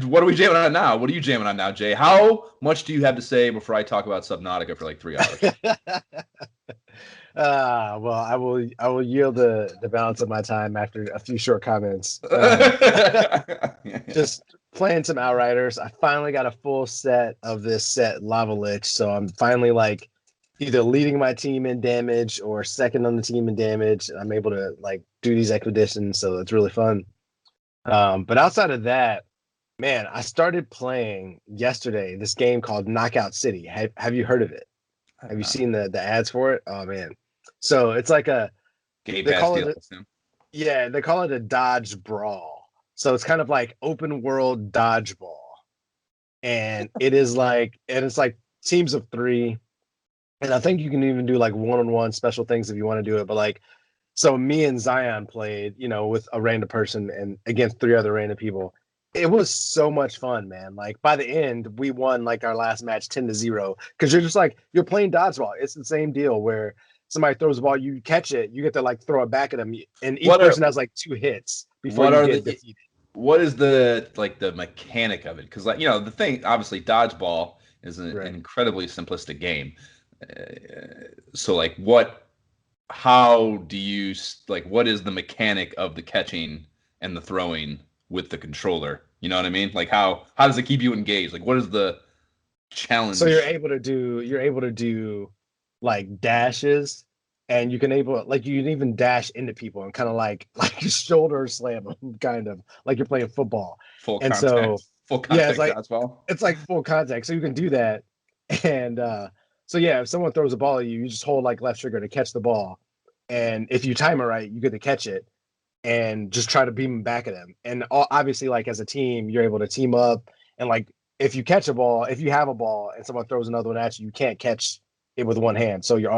What are we jamming on now? What are you jamming on now, Jay? How much do you have to say before I talk about Subnautica for like 3 hours? Well, I will yield the balance of my time after a few short comments. Just playing some Outriders. I finally got a full set of this set Lava Lich, so I'm finally like either leading my team in damage or second on the team in damage. I'm able to like do these expeditions, so it's really fun. But outside of that, man, I started playing yesterday this game called Knockout City. Have you heard of it? Have you seen the ads for it? Oh man. So it's like a Game they Pass call deal. it yeah, they call it a dodge brawl. So it's kind of like open world dodgeball. And it's like teams of three. And I think you can even do like one-on-one special things if you want to do it. But like so me and Zion played, with a random person and against three other random people. It was so much fun, man. Like by the end, we won like our last match 10-0 because you're just like you're playing dodgeball. It's the same deal where somebody throws the ball, you catch it, you get to like throw it back at them, and each What are person has like 2 hits before what you are get the defeated. what is the mechanic of it? Because like the thing, obviously dodgeball is an Right. incredibly simplistic game. So like how do you like what is the mechanic of the catching and the throwing with the controller? You know what I mean? Like how does it keep you engaged? Like what is the So you're challenge? able to do like dashes, and you can able like you can even dash into people and kind of like shoulder slam them, kind of like you're playing football. Full And so contact, full yeah, contact dodgeball. it's like full contact, so you can do that. And so yeah, if someone throws a ball at you, you just hold like left trigger to catch the ball, and if you time it right, you get to catch it and just try to beam them back at them. And obviously, like as a team, you're able to team up and like if you catch a ball, if you have a ball and someone throws another one at you, you can't catch it with one hand, so you're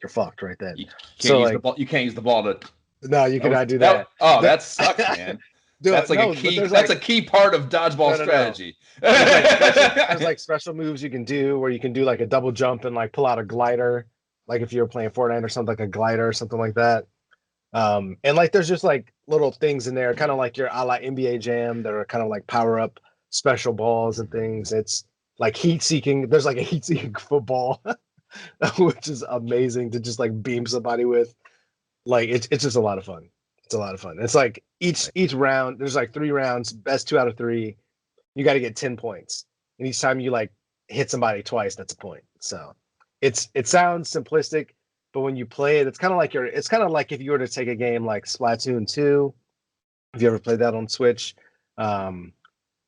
fucked right then. You can't So use the like, ball. You can't use the ball to. no, you That was cannot do that. that. Oh, The, that sucks, man. do That's it. like a No, but key. That's a key part of dodgeball no. strategy. There's like special moves you can do where you can do like a double jump and like pull out a glider, like if you're playing Fortnite or something, like a glider or something like that. And like there's just like little things in there, kind of like your a la NBA Jam that are kind of like power up special balls and things. It's like heat seeking. There's like a heat seeking football, which is amazing to just like beam somebody with. Like it's just a lot of fun. It's a lot of fun. It's like each round, there's like 3 rounds, best 2 out of 3. You got to get 10 points. And each time you like hit somebody twice, that's a point. So it sounds simplistic, but when you play it, it's kind of like if you were to take a game like Splatoon 2, if you ever played that on Switch, um,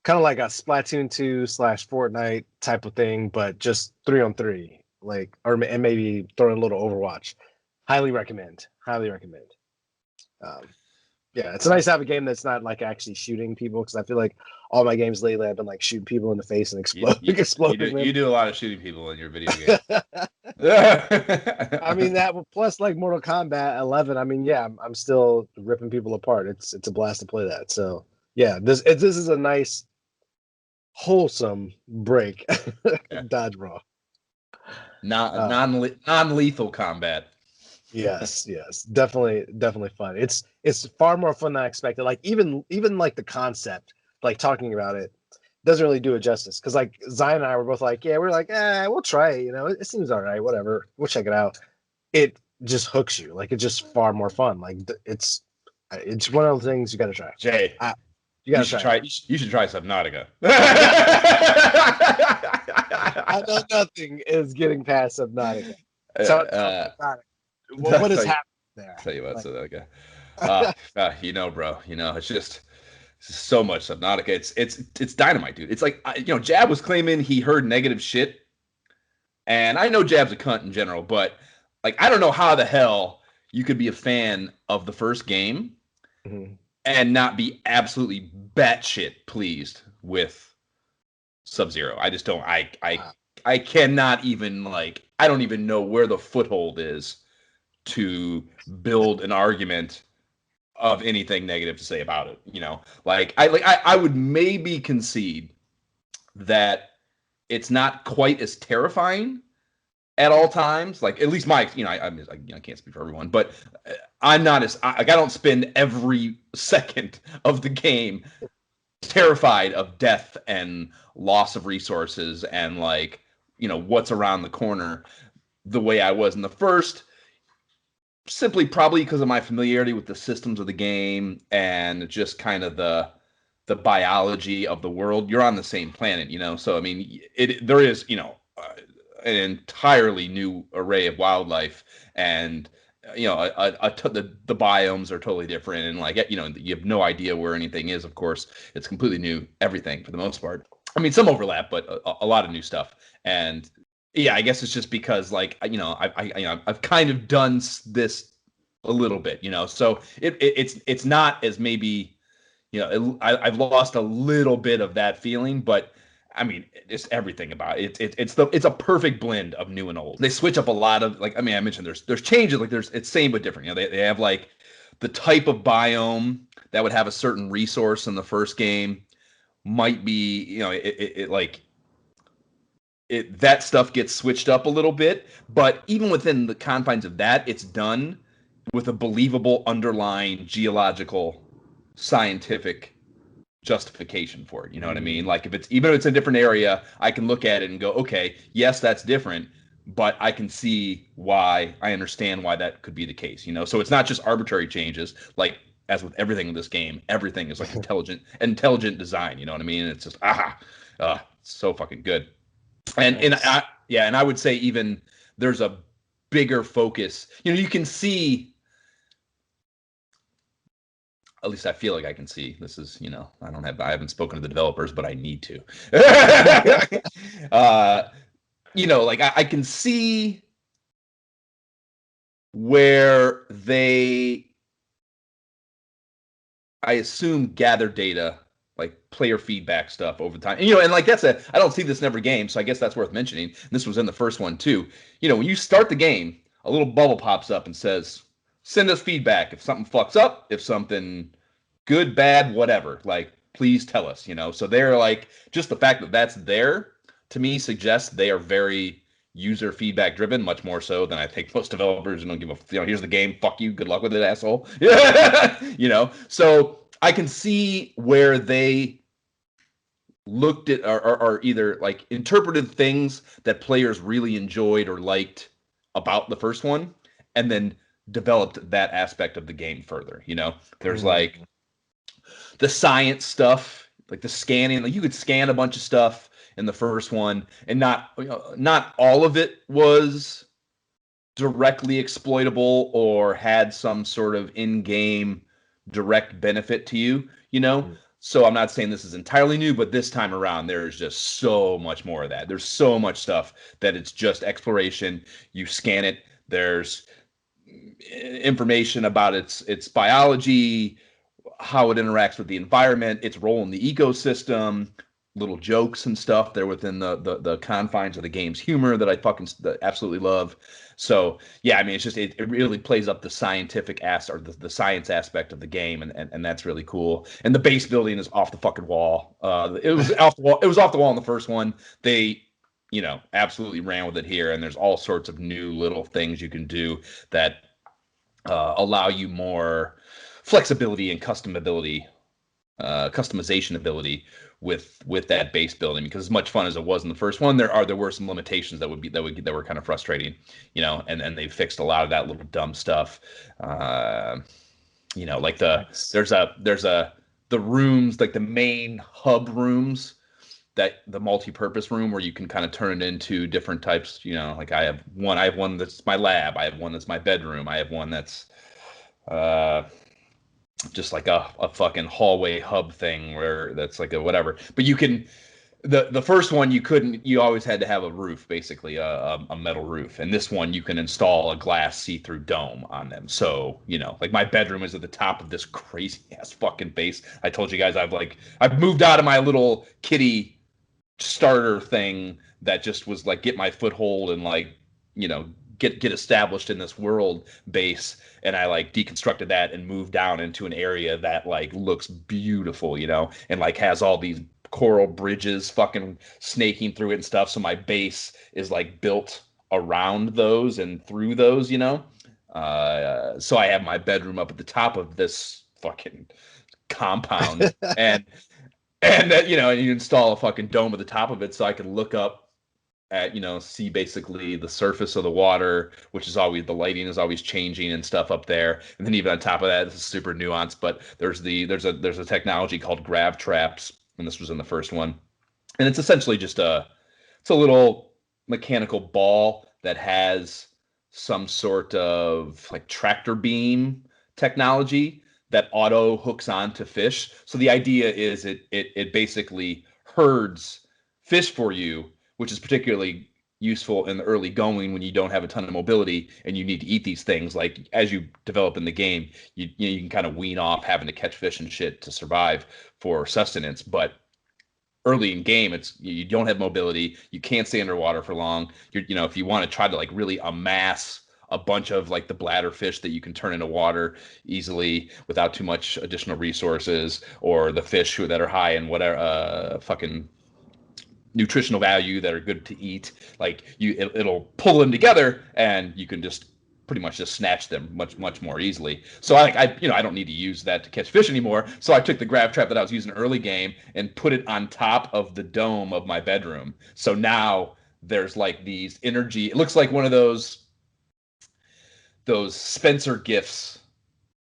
kind of like a Splatoon 2 slash Fortnite type of thing, but just 3-on-3, like, and maybe throw in a little Overwatch. Highly recommend. Highly recommend. Um, yeah, it's nice to have a game that's not like actually shooting people because I feel like all my games lately I've been like shooting people in the face and You, exploding, you, you do exploding you them. do a lot of shooting people in your video games. Yeah. I mean that plus like Mortal Kombat 11. I mean, yeah, I'm still ripping people apart. It's a blast to play that. So yeah, this is a nice wholesome break. Dodge brawl. Not Uh, non-lethal combat. yes, definitely fun. It's far more fun than I expected. Like even like the concept, like talking about it, doesn't really do it justice. Because like Zion and I were both like, yeah, we're like, we'll try it. It seems all right. Whatever, we'll check it out. It just hooks you. Like it's just far more fun. Like it's one of the things you got to try. Jay, I, you got you to should try it. try. You should try Subnautica. I know nothing is getting past Subnautica. Tell me uh, about it. I'll What is tell you, happening there? tell you what, Like, Subnautica. Bro, it's just so much Subnautica. It's dynamite, dude. It's like Jab was claiming he heard negative shit, and I know Jab's a cunt in general, but like I don't know how the hell you could be a fan of the first game mhm. and not be absolutely batshit pleased with Sub Zero. I just don't. I cannot even like. I don't even know where the foothold is to build an argument of anything negative to say about it. I would maybe concede that it's not quite as terrifying at all times. Like at least I can't speak for everyone, but I'm not as I don't spend every second of the game terrified of death and loss of resources and like, what's around the corner the way I was in the first, simply probably because of my familiarity with the systems of the game and just kind of the biology of the world. You're on the same planet, so I mean, there is, an entirely new array of wildlife, and the biomes are totally different, and like, you have no idea where anything is. Of course, it's completely new everything for the most part. I mean, some overlap, but a lot of new stuff. And yeah, I guess it's just because like, I've kind of done this a little bit, so it's not as maybe, I've lost a little bit of that feeling, but I mean, it's everything about it. It's a perfect blend of new and old. They switch up a lot of, like, I mean, I mentioned there's changes, like it's same but different. They have like the type of biome that would have a certain resource in the first game might be, that stuff gets switched up a little bit, but even within the confines of that, it's done with a believable underlying geological scientific justification for it. You know what I mean? Like, even if it's a different area, I can look at it and go, okay, yes, that's different, but I can see why, I understand why that could be the case, So it's not just arbitrary changes, like as with everything in this game, everything is like intelligent design, you know what I mean? It's just so fucking good. And I would say even there's a bigger focus. You can see, at least I feel like I can see. This is, I haven't spoken to the developers, but I need to. Like I can see where they, I assume, gather data, like player feedback stuff over time. And like I don't see this in every game, so I guess that's worth mentioning. And this was in the first one too. When you start the game, a little bubble pops up and says, "Send us feedback if something fucks up, if something good, bad, whatever. Like, please tell us." So they're like, just the fact that that's there to me suggests they are very user feedback driven, much more so than I think most developers don't give a, here's the game, fuck you, good luck with it, asshole. So I can see where they looked at, or either like interpreted things that players really enjoyed or liked about the first one, and then developed that aspect of the game further. There's like the science stuff, like the scanning. Like, you could scan a bunch of stuff in the first one, and not all of it was directly exploitable or had some sort of in-game direct benefit to you. So I'm not saying this is entirely new, but this time around there's just so much more of that. There's so much stuff that it's just exploration. You scan it, there's information about its biology, how it interacts with the environment, its role in the ecosystem, little jokes and stuff there within the confines of the game's humor that I absolutely love. So yeah, I mean, it's just it really plays up the scientific or the science aspect of the game, and that's really cool. And the base building is off the fucking wall. It was off the wall. It was off the wall in the first one. They absolutely ran with it here, and there's all sorts of new little things you can do that allow you more flexibility and customization ability with that base building. Because as much fun as it was in the first one, there were some limitations that were kind of frustrating, and they fixed a lot of that little dumb stuff. Like there's the rooms, like the main hub rooms, that the multi-purpose room where you can kind of turn it into different types. Like I have one that's my lab, I have one that's my bedroom, I have one that's just like a fucking hallway hub thing where that's like a whatever. But you can, the first one you always had to have a roof, basically a metal roof, and this one you can install a glass see-through dome on them. So like my bedroom is at the top of this crazy ass fucking base. I told you guys I've moved out of my little kitty starter thing that just was like get my foothold and like get established in this world base, and I like deconstructed that and moved down into an area that like looks beautiful, and like has all these coral bridges fucking snaking through it and stuff. So my base is like built around those and through those, so I have my bedroom up at the top of this fucking compound. And And that, and you install a fucking dome at the top of it so I can look up at, see basically the surface of the water, which is always, the lighting is always changing and stuff up there. And then even on top of that, this is super nuanced, but there's a technology called grav traps, and this was in the first one. And it's essentially just it's a little mechanical ball that has some sort of like tractor beam technology that auto hooks on to fish. So the idea is it basically herds fish for you, which is particularly useful in the early going when you don't have a ton of mobility and you need to eat these things. Like as you develop in the game, you can kind of wean off having to catch fish and shit to survive for sustenance. But early in game, it's you don't have mobility, you can't stay underwater for long. If you want to try to like really amass a bunch of like the bladder fish that you can turn into water easily without too much additional resources, or the fish that are high in whatever fucking nutritional value that are good to eat, like it'll pull them together and you can just pretty much just snatch them much more easily. So I don't need to use that to catch fish anymore. So I took the grab trap that I was using early game and put it on top of the dome of my bedroom. So now there's like these energy, it looks like one of those Spencer gifts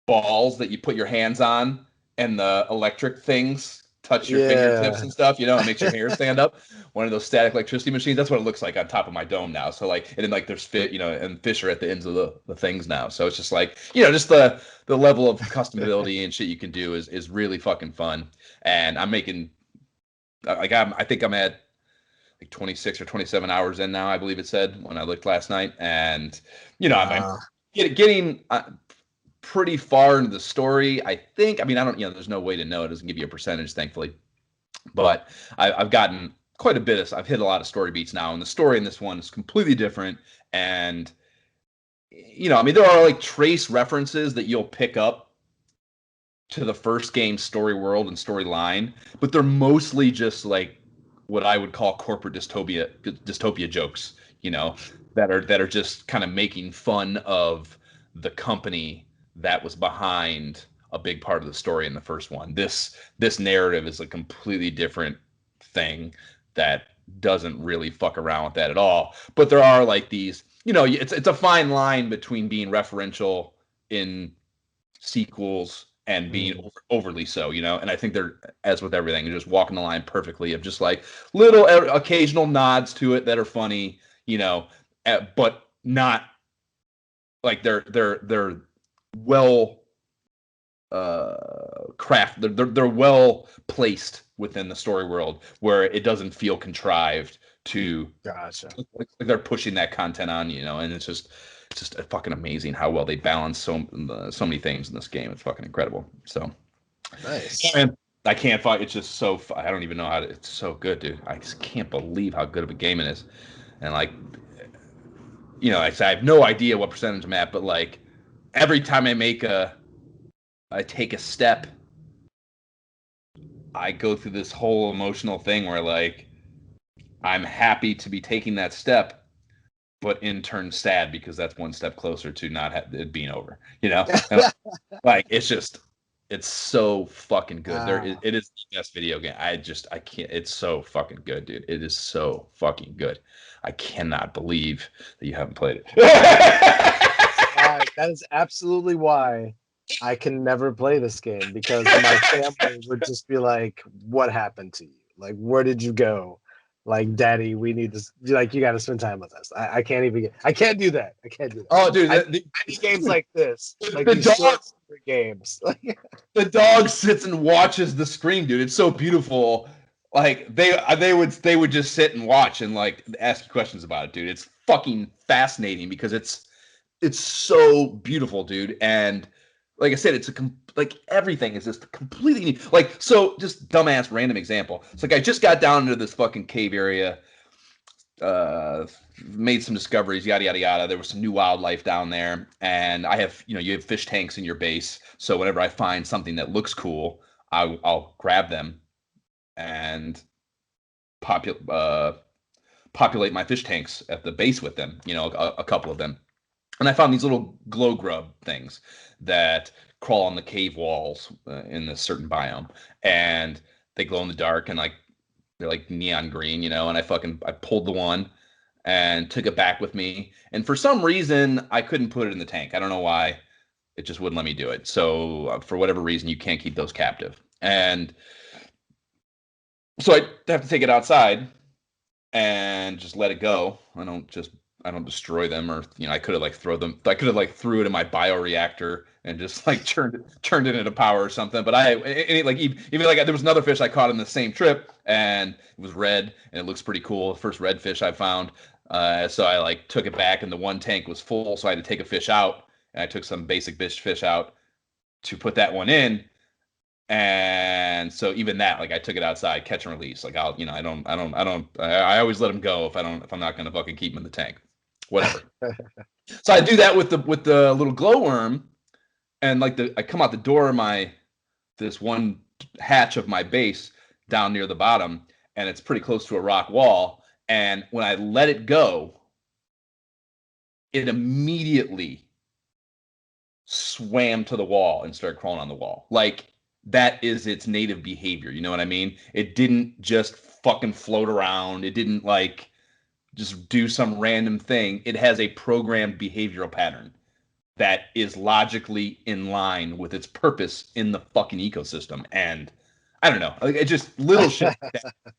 balls that you put your hands on and the electric things touch your fingertips Yeah. and stuff, it makes your hair stand up. One of those static electricity machines. That's what it looks like on top of my dome now. So like, and then like there's fit, and fish are at the ends of the things now. So it's just like, just the level of customability and shit you can do is really fucking fun. And I'm making I think I'm at like 26 or 27 hours in now, I believe it said when I looked last night. And I'm Wow. getting pretty far into the story, I think. I mean, I don't, there's no way to know. It doesn't give you a percentage, thankfully. But I've gotten quite a bit of, I've hit a lot of story beats now. And the story in this one is completely different. And, I mean, there are like trace references that you'll pick up to the first game story world and storyline, but they're mostly just like what I would call corporate dystopia jokes, that are just kind of making fun of the company that was behind a big part of the story in the first one. This narrative is a completely different thing that doesn't really fuck around with that at all. But there are like these, it's a fine line between being referential in sequels and being Mm. overly so, and I think they're, as with everything, they're just walking the line perfectly of just like little occasional nods to it that are funny, but not like they're well they're well placed within the story world where it doesn't feel contrived to Gotcha. like they're pushing that content on you, and it's just fucking amazing how well they balance so many things in this game. It's fucking incredible. So, Nice. and I can't fight. It's just so. I don't even know how to. It's so good, dude. I just can't believe how good of a game it is. And like, I have no idea what percentage I'm at, but like, every time I take a step, I go through this whole emotional thing where like, I'm happy to be taking that step, but in turn sad because that's one step closer to not it being over. And like it's so fucking good. Ah, It is the best video game. I can't. It's so fucking good, dude. It is so fucking good. I cannot believe that you haven't played it. that's why. That is absolutely why I can never play this game, because my family would just be like, "What happened to you? Like, where did you go? Like, Daddy, we need this. Like, you got to spend time with us." I can't even. I can't do that. I can't do that. Oh, dude, I, I need games like this, like the these dog short games. the dog sits and watches the screen, dude. It's so beautiful. Like they would just sit and watch and like ask you questions about it, dude. It's fucking fascinating because it's so beautiful, dude. And like I said, like everything is just completely new. Like, so just dumbass random example. It's like I just got down into this fucking cave area, uh made some discoveries, yada yada yada. There was some new wildlife down there, and I have, you have fish tanks in your base. So whenever I find something that looks cool, I'll grab them and populate my fish tanks at the base with them. A couple of them. And I found these little glow grub things that crawl on the cave walls in this certain biome. And they glow in the dark and like they're like neon green, you know. And I pulled the one and took it back with me. And for some reason, I couldn't put it in the tank. I don't know why. It just wouldn't let me do it. So for whatever reason, you can't keep those captive. And so I have to take it outside and just let it go. I don't destroy them, or I could have like threw it in my bioreactor and just like turned it into power or something. But like even like there was another fish I caught in the same trip, and it was red and it looks pretty cool. The first red fish I found. So I like took it back and the one tank was full, so I had to take a fish out, and I took some basic fish out to put that one in. And so even that, like I took it outside, catch and release. Like I always let them go if I'm not gonna fucking keep them in the tank, whatever. So I do that with the little glowworm, and like I come out the door of this one hatch of my base down near the bottom, and it's pretty close to a rock wall. And when I let it go, it immediately swam to the wall and started crawling on the wall. Like that is its native behavior. You know what I mean? It didn't just fucking float around. It didn't like just do some random thing. It has a programmed behavioral pattern that is logically in line with its purpose in the fucking ecosystem. And I don't know. Like, it's just little shit.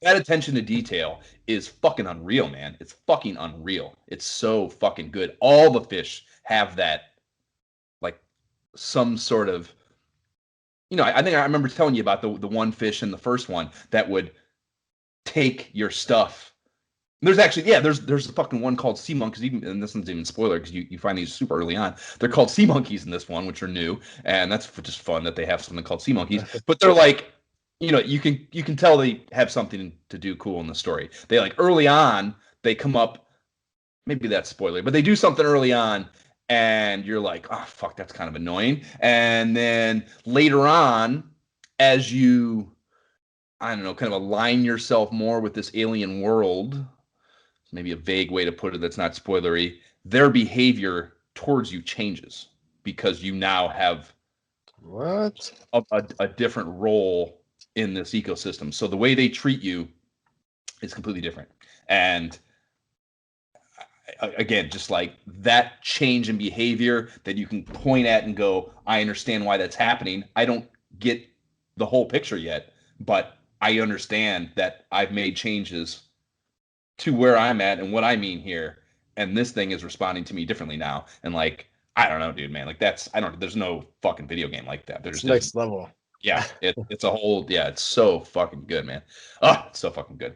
That attention to detail is fucking unreal, man. It's fucking unreal. It's so fucking good. All the fish have that, like, some sort of, I think I remember telling you about the one fish in the first one that would take your stuff. There's actually, yeah, there's a fucking one called sea monkeys, and this one's even spoiler because you find these super early on. They're called sea monkeys in this one, which are new, and that's just fun that they have something called sea monkeys. But they're like, you can tell they have something to do cool in the story. They like early on, they come up, maybe that's spoiler, but they do something early on, and you're like, oh fuck, that's kind of annoying. And then later on, as you, I don't know, kind of align yourself more with this alien world, maybe a vague way to put it that's not spoilery, their behavior towards you changes because you now have What? a different role in this ecosystem. So the way they treat you is completely different. And again, just like that change in behavior that you can point at and go, I understand why that's happening. I don't get the whole picture yet, but I understand that I've made changes to where I'm at and what I mean here. And this thing is responding to me differently now. And like, I don't know, dude, man. Like there's no fucking video game like that. Next level. Yeah, it's a whole, yeah, it's so fucking good, man. Oh, it's so fucking good.